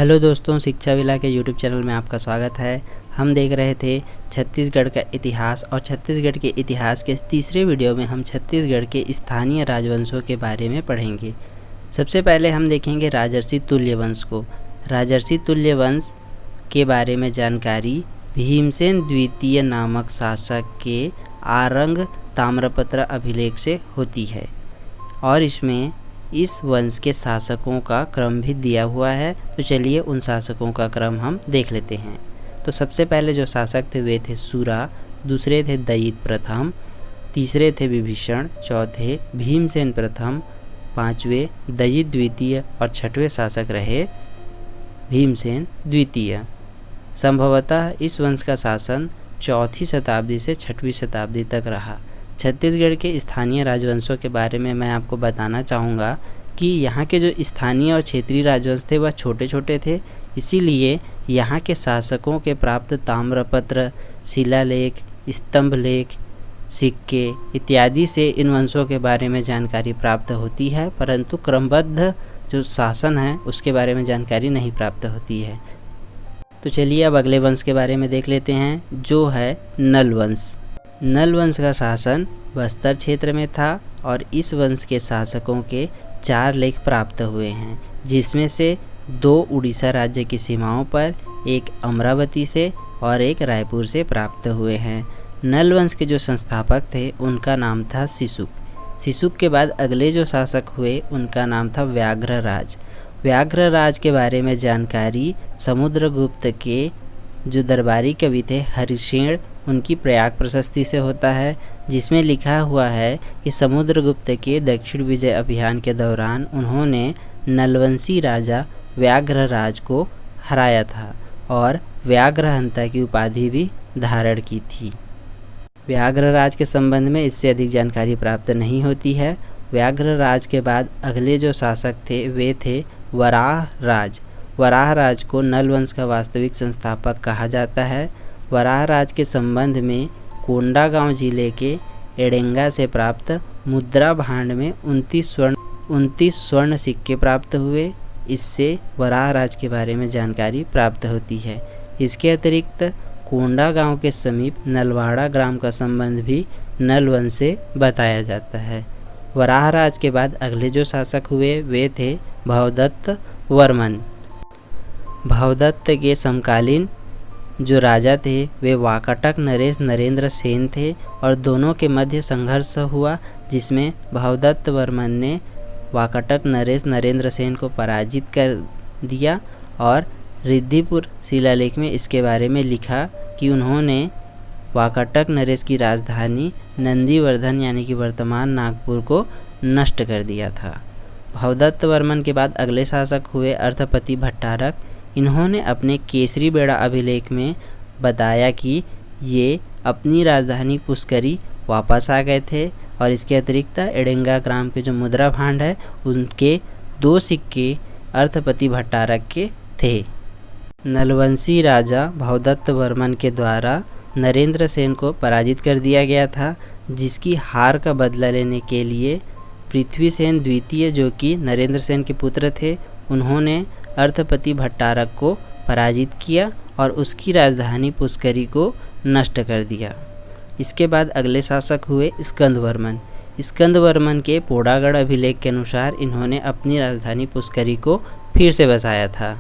Hello दोस्तों, शिक्षा villa के यूट्यूब चैनल में आपका स्वागत है। हम देख रहे थे छत्तीसगढ़ का इतिहास और छत्तीसगढ़ के इतिहास के तीसरे वीडियो में हम छत्तीसगढ़ के स्थानीय राजवंशों के बारे में पढ़ेंगे। सबसे पहले हम देखेंगे राजर्षि तुल्यवंश को। राजर्षि तुल्यवंश के बारे में जानकारी भीमसेन द्वितीय नामक शासक के आरंग ताम्रपत्र अभिलेख से होती है और इसमें इस वंश के शासकों का क्रम भी दिया हुआ है। तो चलिए उन शासकों का क्रम हम देख लेते हैं। तो सबसे पहले जो शासक थे वे थे सुरा, दूसरे थे दयित प्रथम, तीसरे थे विभीषण, चौथे भीमसेन प्रथम, पांचवें दयित द्वितीय और छठवें शासक रहे भीमसेन द्वितीय। संभवतः इस वंश का शासन चौथी शताब्दी से छठवीं शताब्दी तक रहा। छत्तीसगढ़ के स्थानीय राजवंशों के बारे में मैं आपको बताना चाहूँगा कि यहाँ के जो स्थानीय और क्षेत्रीय राजवंश थे वह छोटे छोटे थे, इसीलिए यहाँ के शासकों के प्राप्त ताम्रपत्र, शिलालेख, स्तंभलेख, सिक्के इत्यादि से इन वंशों के बारे में जानकारी प्राप्त होती है, परंतु क्रमबद्ध जो शासन है उसके बारे में जानकारी नहीं प्राप्त होती है। तो चलिए अब अगले वंश के बारे में देख लेते हैं, जो है नल वंश। नल वंश का शासन बस्तर क्षेत्र में था और इस वंश के शासकों के 4 लेख प्राप्त हुए हैं, जिसमें से 2 उड़ीसा राज्य की सीमाओं पर, एक अमरावती से और एक रायपुर से प्राप्त हुए हैं। नल वंश के जो संस्थापक थे उनका नाम था सिसुक। सिसुक के बाद अगले जो शासक हुए उनका नाम था व्याघ्रराज। व्याघ्रराज के बारे में जानकारी समुद्रगुप्त के जो दरबारी कवि थे हरिशेण उनकी प्रयाग प्रशस्ति से होता है, जिसमें लिखा हुआ है कि समुद्रगुप्त के दक्षिण विजय अभियान के दौरान उन्होंने नलवंशी राजा व्याघ्रराज को हराया था और व्याघ्रहंता की उपाधि भी धारण की थी। व्याघ्रराज के संबंध में इससे अधिक जानकारी प्राप्त नहीं होती है। व्याघ्रराज के बाद अगले जो शासक थे वे थे वराहराज। वराहराज को नलवंश का वास्तविक संस्थापक कहा जाता है। वराहराज के संबंध में कोंडागांव जिले के एडेंगा से प्राप्त मुद्रा भांड में 29 स्वर्ण सिक्के प्राप्त हुए। इससे वराहराज के बारे में जानकारी प्राप्त होती है। इसके अतिरिक्त कोंडागांव के समीप नलवाड़ा ग्राम का संबंध भी नलवंश से बताया जाता है। वराहराज के बाद अगले जो शासक हुए वे थे भवदत्त वर्मन। भवदत्त के समकालीन जो राजा थे वे वाकाटक नरेश नरेंद्र सेन थे और दोनों के मध्य संघर्ष हुआ, जिसमें भवदत्त वर्मन ने वाकाटक नरेश नरेंद्र सेन को पराजित कर दिया और रिद्धिपुर शिलालेख में इसके बारे में लिखा कि उन्होंने वाकाटक नरेश की राजधानी नंदीवर्धन यानी कि वर्तमान नागपुर को नष्ट कर दिया था। भवदत्त वर्मन के बाद अगले शासक हुए अर्थपति भट्टारक। इन्होंने अपने केसरी बेड़ा अभिलेख में बताया कि ये अपनी राजधानी पुष्करी वापस आ गए थे और इसके अतिरिक्त एडेंगा ग्राम के जो मुद्रा भांड है उनके 2 सिक्के अर्थपति भट्टारक के थे। नलवंशी राजा भवदत्त वर्मन के द्वारा नरेंद्र सेन को पराजित कर दिया गया था, जिसकी हार का बदला लेने के लिए पृथ्वीसेन द्वितीय जो कि नरेंद्र सेन के पुत्र थे उन्होंने अर्थपति भट्टारक को पराजित किया और उसकी राजधानी पुष्करी को नष्ट कर दिया। इसके बाद अगले शासक हुए स्कंदवर्मन। स्कंदवर्मन के पोड़ागढ़ अभिलेख के अनुसार इन्होंने अपनी राजधानी पुष्करी को फिर से बसाया था।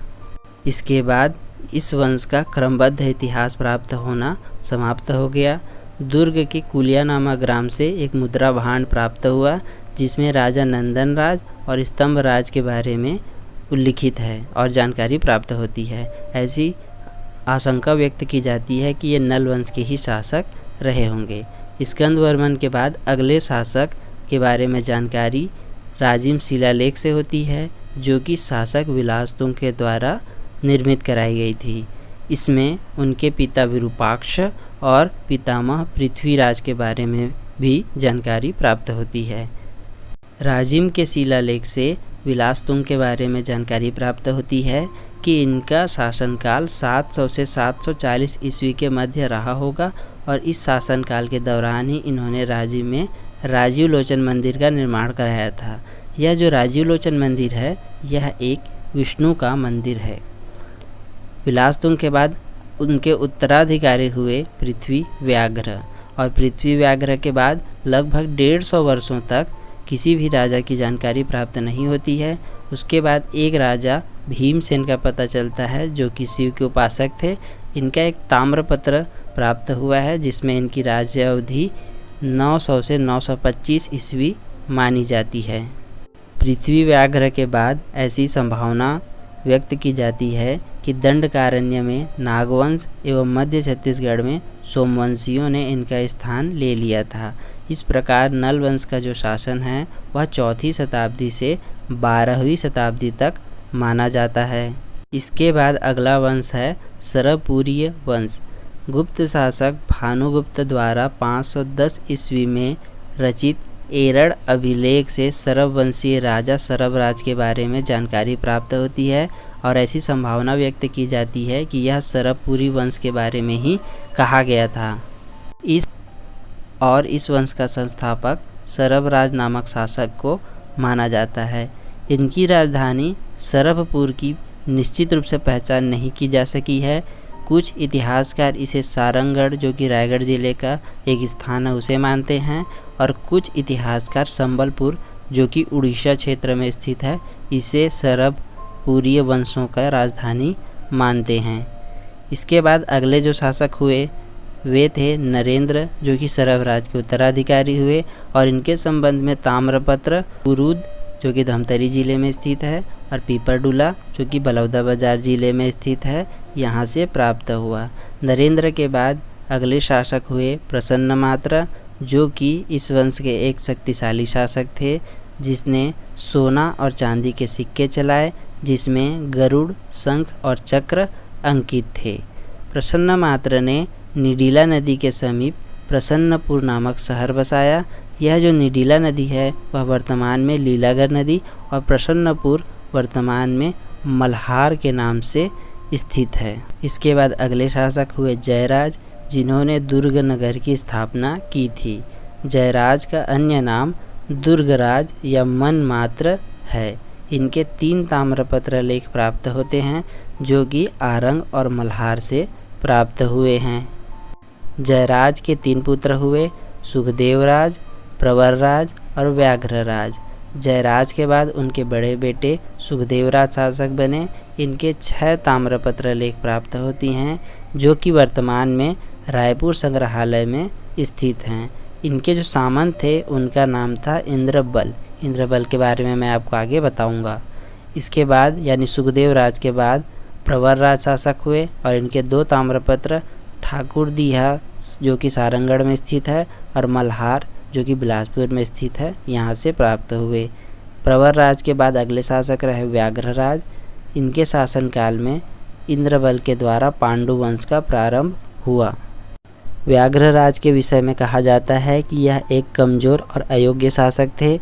इसके बाद इस वंश का क्रमबद्ध इतिहास प्राप्त होना समाप्त हो गया। दुर्ग के कुलिया नामक ग्राम से एक मुद्रा भांड प्राप्त हुआ, जिसमें राजा नंदन राज और स्तंभ राज के बारे में उल्लिखित है और जानकारी प्राप्त होती है। ऐसी आशंका व्यक्त की जाती है कि ये नल वंश के ही शासक रहे होंगे। स्कंदवर्मन के बाद अगले शासक के बारे में जानकारी राजिम शिलालेख से होती है, जो कि शासक विलासतुंग के द्वारा निर्मित कराई गई थी। इसमें उनके पिता विरूपाक्ष और पितामह पृथ्वीराज के बारे में भी जानकारी प्राप्त होती है। राजिम के शिलालेख से विलासतुंग के बारे में जानकारी प्राप्त होती है कि इनका शासनकाल 700 से 740 ईस्वी के मध्य रहा होगा और इस शासनकाल के दौरान ही इन्होंने राजिम में राजीव लोचन मंदिर का निर्माण कराया था। यह जो राजीव लोचन मंदिर है यह एक विष्णु का मंदिर है। विलासतुंग के बाद उनके उत्तराधिकारी हुए पृथ्वी व्याघ्र, और पृथ्वी व्याघ्र के बाद लगभग 150 वर्षों तक किसी भी राजा की जानकारी प्राप्त नहीं होती है। उसके बाद एक राजा भीमसेन का पता चलता है जो कि शिव के उपासक थे। इनका एक ताम्रपत्र प्राप्त हुआ है जिसमें इनकी राज्य अवधि 900 से 925 ईस्वी मानी जाती है। पृथ्वी व्याघ्र के बाद ऐसी संभावना व्यक्त की जाती है कि दंडकारण्य में नागवंश एवं मध्य छत्तीसगढ़ में सोमवंशियों ने इनका स्थान ले लिया था। इस प्रकार नल वंश का जो शासन है वह 4वीं शताब्दी से 12वीं शताब्दी तक माना जाता है। इसके बाद अगला वंश है सरपुरीय वंश। गुप्त शासक भानुगुप्त द्वारा 510 ईस्वी में रचित एरड़ अभिलेख से सरब वंशीय राजा सरबराज के बारे में जानकारी प्राप्त होती है और ऐसी संभावना व्यक्त की जाती है कि यह सरबपुरी वंश के बारे में ही कहा गया था। इस वंश का संस्थापक सरबराज नामक शासक को माना जाता है। इनकी राजधानी सरबपुर की निश्चित रूप से पहचान नहीं की जा सकी है। कुछ इतिहासकार इसे सारंगगढ़ जो कि रायगढ़ जिले का एक स्थान है उसे मानते हैं, और कुछ इतिहासकार संबलपुर जो कि उड़ीसा क्षेत्र में स्थित है इसे सरबपुरीय वंशों का राजधानी मानते हैं। इसके बाद अगले जो शासक हुए वे थे नरेंद्र जो कि सरबराज के उत्तराधिकारी हुए, और इनके संबंध में ताम्रपत्र कुरुद जो कि धमतरी जिले में स्थित है और पीपरडुला जो कि बलौदाबाजार जिले में स्थित है यहाँ से प्राप्त हुआ। नरेंद्र के बाद अगले शासक हुए प्रसन्नमात्र जो कि इस वंश के एक शक्तिशाली शासक थे जिसने सोना और चांदी के सिक्के चलाए जिसमें गरुड़, शंख और चक्र अंकित थे। प्रसन्नमात्र ने निडीला नदी के समीप प्रसन्नपुर नामक शहर बसाया। यह जो निडीला नदी है वह वर्तमान में लीलागढ़ नदी और प्रसन्नपुर वर्तमान में मल्हार के नाम से स्थित है। इसके बाद अगले शासक हुए जयराज जिन्होंने दुर्ग नगर की स्थापना की थी। जयराज का अन्य नाम दुर्गराज या मनमात्र है। इनके 3 ताम्रपत्र लेख प्राप्त होते हैं जो कि आरंग और मल्हार से प्राप्त हुए हैं। जयराज के 3 पुत्र हुए सुखदेवराज, प्रवरराज और व्याघ्रराज। जयराज के बाद उनके बड़े बेटे सुखदेवराज शासक बने। इनके 6 ताम्रपत्र लेख प्राप्त होती हैं जो कि वर्तमान में रायपुर संग्रहालय में स्थित हैं। इनके जो सामंत थे उनका नाम था इंद्रबल। इंद्रबल के बारे में मैं आपको आगे बताऊंगा। इसके बाद यानी सुखदेवराज के बाद प्रवरराज शासक हुए और इनके 2 ताम्रपत्र ठाकुरदीहा जो कि सारंगगढ़ में स्थित है और मल्हार जो कि बिलासपुर में स्थित है यहाँ से प्राप्त हुए। प्रवरराज के बाद अगले शासक रहे व्याघ्रराज। इनके शासनकाल में इंद्रबल के द्वारा पांडु वंश का प्रारंभ हुआ। व्याघ्रराज के विषय में कहा जाता है कि यह एक कमज़ोर और अयोग्य शासक थे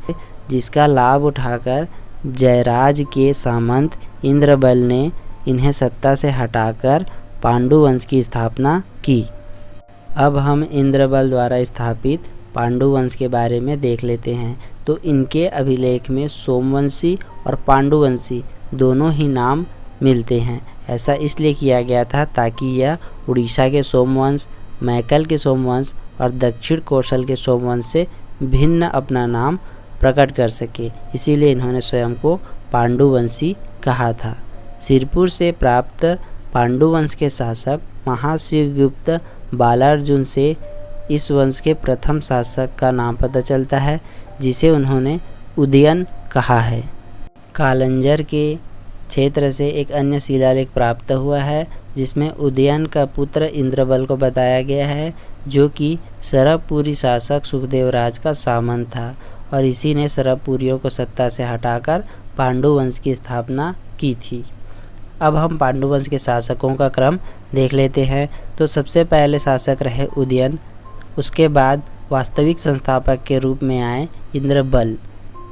जिसका लाभ उठाकर जयराज के सामंत इंद्रबल ने इन्हें सत्ता से हटाकर पांडु वंश की स्थापना की। अब हम इंद्रबल द्वारा स्थापित पांडु वंश के बारे में देख लेते हैं। तो इनके अभिलेख में सोमवंशी और पांडुवंशी दोनों ही नाम मिलते हैं। ऐसा इसलिए किया गया था ताकि यह उड़ीसा के सोमवंश, मैकल के सोमवंश और दक्षिण कौशल के सोमवंश से भिन्न अपना नाम प्रकट कर सके। इसीलिए इन्होंने स्वयं को पांडुवंशी कहा था। सिरपुर से प्राप्त पांडुवंश के शासक महाशिवगुप्त बालार्जुन से इस वंश के प्रथम शासक का नाम पता चलता है जिसे उन्होंने उदयन कहा है। कालंजर के क्षेत्र से एक अन्य शिलालेख प्राप्त हुआ है जिसमें उदयन का पुत्र इंद्रबल को बताया गया है जो कि सरबपुरी शासक सुखदेवराज का सामंत था और इसी ने सरबपुरियों को सत्ता से हटाकर पांडु वंश की स्थापना की थी। अब हम पांडु वंश के शासकों का क्रम देख लेते हैं। तो सबसे पहले शासक रहे उदयन, उसके बाद वास्तविक संस्थापक के रूप में आए इंद्रबल।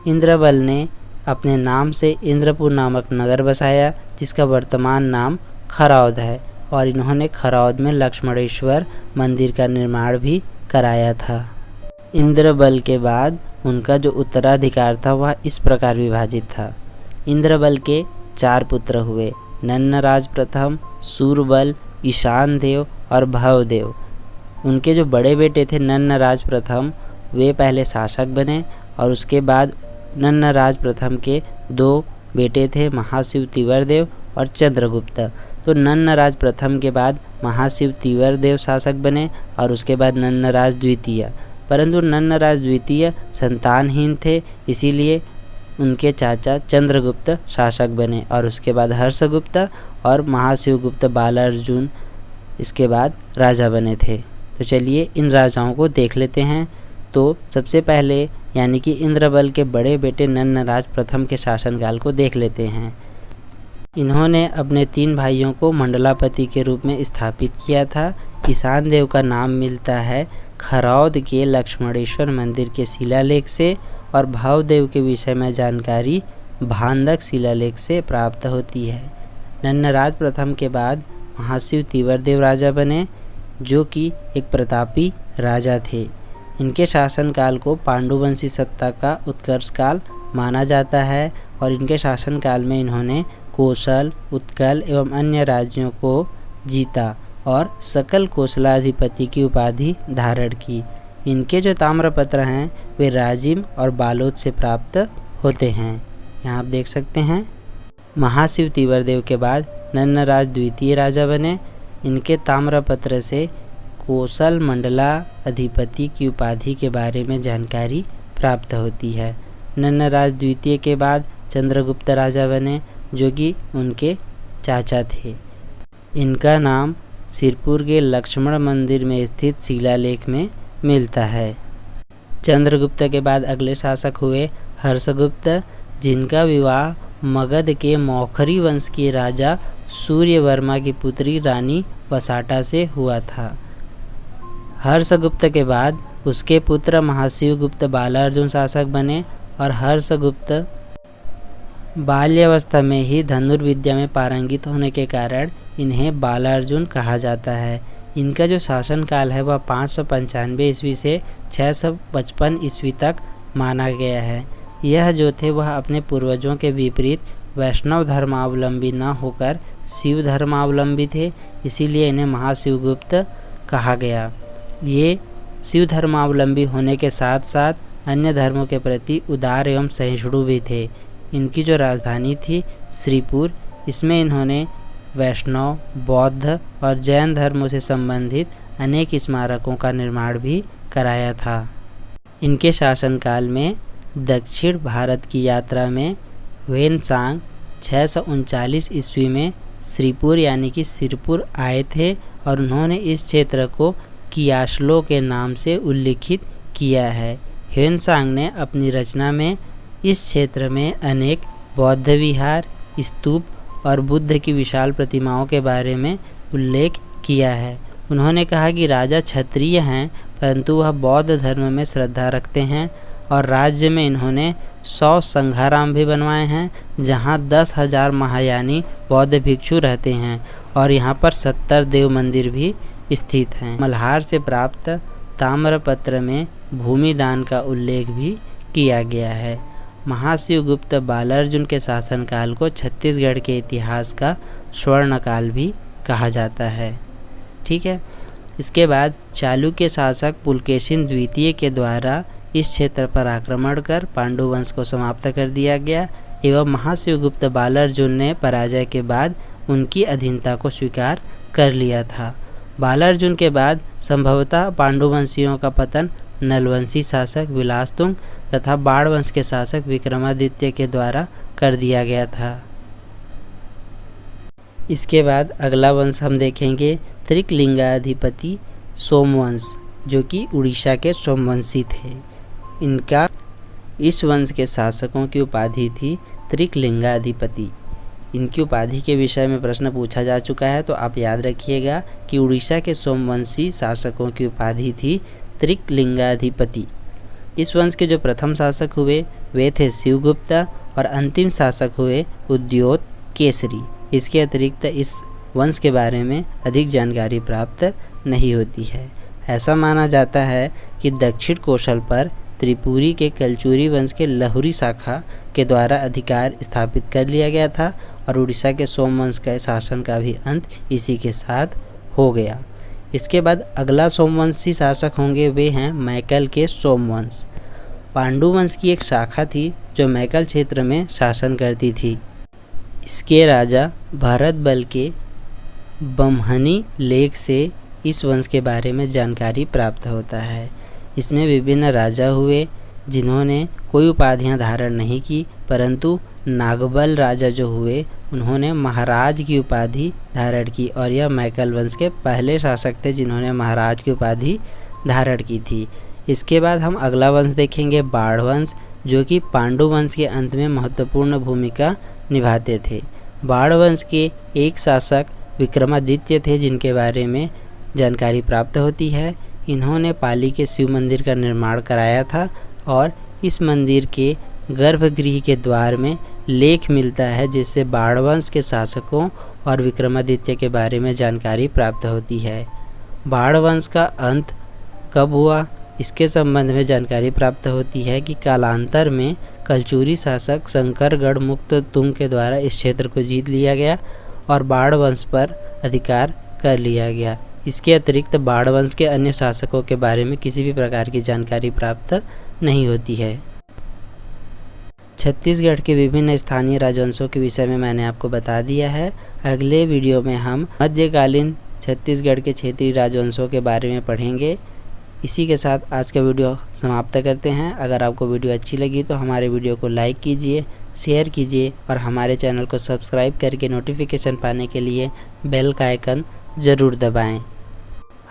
इंद्रबल ने अपने नाम से इंद्रपुर नामक नगर बसाया जिसका वर्तमान नाम खरौद है और इन्होंने खरौद में लक्ष्मणेश्वर मंदिर का निर्माण भी कराया था। इंद्रबल के बाद उनका जो उत्तराधिकार था वह इस प्रकार विभाजित था। इंद्रबल के 4 पुत्र हुए, नन्नराज प्रथम, सूरबल, ईशान देव और भवदेव। उनके जो बड़े बेटे थे नन्नराज प्रथम, वे पहले शासक बने और उसके बाद नन्नराज प्रथम के 2 बेटे थे महाशिव तिवरदेव और चंद्रगुप्त। तो नन्नराज प्रथम के बाद महाशिव तिवरदेव शासक बने और उसके बाद नन्नराज द्वितीय। परंतु नन्नराज द्वितीय संतानहीन थे, इसीलिए उनके चाचा चंद्रगुप्त शासक बने और उसके बाद हर्षगुप्त और महाशिवगुप्त बालार्जुन इसके बाद राजा बने थे। तो चलिए इन राजाओं को देख लेते हैं। तो सबसे पहले यानी कि इंद्रबल के बड़े बेटे नन्नराज प्रथम के शासनकाल को देख लेते हैं। इन्होंने अपने 3 भाइयों को मंडलापति के रूप में स्थापित किया था। ईशान देव का नाम मिलता है खरौद के लक्ष्मणेश्वर मंदिर के शिलालेख से और भवदेव के विषय में जानकारी भांदक शिलालेख से प्राप्त होती है। नन्नराज प्रथम के बाद महाशिव तिवरदेव राजा बने, जो कि एक प्रतापी राजा थे। इनके शासनकाल को पांडुवंशी सत्ता का उत्कर्ष काल माना जाता है और इनके शासनकाल में इन्होंने कोशल, उत्कल एवं अन्य राज्यों को जीता और सकल कोशलाधिपति की उपाधि धारण की। इनके जो ताम्रपत्र हैं वे राजिम और बालोद से प्राप्त होते हैं। यहाँ आप देख सकते हैं। महाशिव तिवरदेव के बाद नन्नराज द्वितीय राजा बने। इनके ताम्रपत्र से कोसल मंडला अधिपति की उपाधि के बारे में जानकारी प्राप्त होती है। नन्नराज द्वितीय के बाद चंद्रगुप्त राजा बने, जो कि उनके चाचा थे। इनका नाम सिरपुर के लक्ष्मण मंदिर में स्थित शिलालेख में मिलता है। चंद्रगुप्त के बाद अगले शासक हुए हर्षगुप्त, जिनका विवाह मगध के मौखरी वंश के राजा सूर्यवर्मा की पुत्री रानी वसाटा से हुआ था। हर्षगुप्त के बाद उसके पुत्र महाशिवगुप्त बालार्जुन शासक बने और हर्षगुप्त बाल्यावस्था में ही धनुर्विद्या में पारंगित होने के कारण इन्हें बालार्जुन कहा जाता है। इनका जो शासनकाल है वह 595 ईस्वी से 655 ईस्वी तक माना गया है। यह जो थे वह अपने पूर्वजों के विपरीत वैष्णव धर्मावलंबी न होकर शिव धर्मावलंबी थे, इसीलिए इन्हें महाशिवगुप्त कहा गया। ये शिव धर्मावलंबी होने के साथ साथ अन्य धर्मों के प्रति उदार एवं सहिष्णु भी थे। इनकी जो राजधानी थी श्रीपुर, इसमें इन्होंने वैष्णव, बौद्ध और जैन धर्मों से संबंधित अनेक स्मारकों का निर्माण भी कराया था। इनके शासनकाल में दक्षिण भारत की यात्रा में ह्वेनसांग 639 ईस्वी में श्रीपुर यानी कि सिरपुर आए थे और उन्होंने इस क्षेत्र को कियाशलो के नाम से उल्लिखित किया है। ह्वेनसांग ने अपनी रचना में इस क्षेत्र में अनेक बौद्ध विहार, स्तूप और बुद्ध की विशाल प्रतिमाओं के बारे में उल्लेख किया है। उन्होंने कहा कि राजा क्षत्रिय हैं, परंतु वह बौद्ध धर्म में श्रद्धा रखते हैं और राज्य में इन्होंने 100 संघाराम भी बनवाए हैं, जहां 10,000 महायानी बौद्ध भिक्षु रहते हैं और यहां पर 70 देव मंदिर भी स्थित हैं। मल्हार से प्राप्त ताम्रपत्र में भूमि दान का उल्लेख भी किया गया है। महाशिवगुप्त बालार्जुन के शासनकाल को छत्तीसगढ़ के इतिहास का स्वर्णकाल भी कहा जाता है। ठीक है। इसके बाद चालुक्य शासक पुलकेशिन द्वितीय के द्वारा इस क्षेत्र पर आक्रमण कर पांडु वंश को समाप्त कर दिया गया एवं महाशिवगुप्त बालार्जुन ने पराजय के बाद उनकी अधीनता को स्वीकार कर लिया था। बालार्जुन के बाद संभवतः पांडुवंशियों का पतन नलवंशी शासक विलासतुंग तथा बाण वंश के शासक विक्रमादित्य के द्वारा कर दिया गया था। इसके बाद अगला वंश हम देखेंगे त्रिकलिंगाधिपति सोमवंश, जो कि उड़ीसा के सोमवंशी थे। इनका इस वंश के शासकों की उपाधि थी त्रिकलिंगाधिपति। इनकी उपाधि के विषय में प्रश्न पूछा जा चुका है, तो आप याद रखिएगा कि उड़ीसा के सोमवंशी शासकों की उपाधि थी त्रिकलिंगाधिपति। इस वंश के जो प्रथम शासक हुए वे थे शिवगुप्त और अंतिम शासक हुए उद्योत केसरी। इसके अतिरिक्त इस वंश के बारे में अधिक जानकारी प्राप्त नहीं होती है। ऐसा माना जाता है कि दक्षिण कौशल पर त्रिपुरी के कलचुरी वंश के लहुरी शाखा के द्वारा अधिकार स्थापित कर लिया गया था और उड़ीसा के सोमवंश के शासन का भी अंत इसी के साथ हो गया। इसके बाद अगला सोमवंशी शासक होंगे वे हैं मैकल के सोमवंश। पांडु वंश की एक शाखा थी जो मैकल क्षेत्र में शासन करती थी। इसके राजा भरत बल के बमहनी लेख से इस वंश के बारे में जानकारी प्राप्त होता है। इसमें विभिन्न राजा हुए जिन्होंने कोई उपाधियां धारण नहीं की, परंतु नागबल राजा जो हुए उन्होंने महाराज की उपाधि धारण की और यह मैकल वंश के पहले शासक थे जिन्होंने महाराज की उपाधि धारण की थी। इसके बाद हम अगला वंश देखेंगे बाढ़ वंश, जो कि पांडु वंश के अंत में महत्वपूर्ण भूमिका निभाते थे। बाढ़ वंश के एक शासक विक्रमादित्य थे जिनके बारे में जानकारी प्राप्त होती है। इन्होंने पाली के शिव मंदिर का निर्माण कराया था और इस मंदिर के गर्भगृह के द्वार में लेख मिलता है जिससे बाढ़ वंश के शासकों और विक्रमादित्य के बारे में जानकारी प्राप्त होती है। बाढ़ वंश का अंत कब हुआ इसके संबंध में जानकारी प्राप्त होती है कि कालांतर में कलचुरी शासक शंकरगढ़ मुक्त तुंग के द्वारा इस क्षेत्र को जीत लिया गया और बाढ़ वंश पर अधिकार कर लिया गया। इसके अतिरिक्त बाढ़ वंश के अन्य शासकों के बारे में किसी भी प्रकार की जानकारी प्राप्त नहीं होती है। छत्तीसगढ़ के विभिन्न स्थानीय राजवंशों के विषय में मैंने आपको बता दिया है। अगले वीडियो में हम मध्यकालीन छत्तीसगढ़ के क्षेत्रीय राजवंशों के बारे में पढ़ेंगे। इसी के साथ आज का वीडियो समाप्त करते हैं। अगर आपको वीडियो अच्छी लगी तो हमारे वीडियो को लाइक कीजिए, शेयर कीजिए और हमारे चैनल को सब्सक्राइब करके नोटिफिकेशन पाने के लिए बेल का आइकन ज़रूर दबाएं।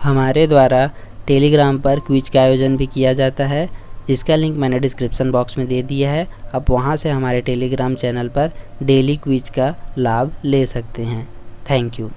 हमारे द्वारा टेलीग्राम पर क्विज का आयोजन भी किया जाता है जिसका लिंक मैंने डिस्क्रिप्शन बॉक्स में दे दिया है। आप वहां से हमारे टेलीग्राम चैनल पर डेली क्विज का लाभ ले सकते हैं। Thank you.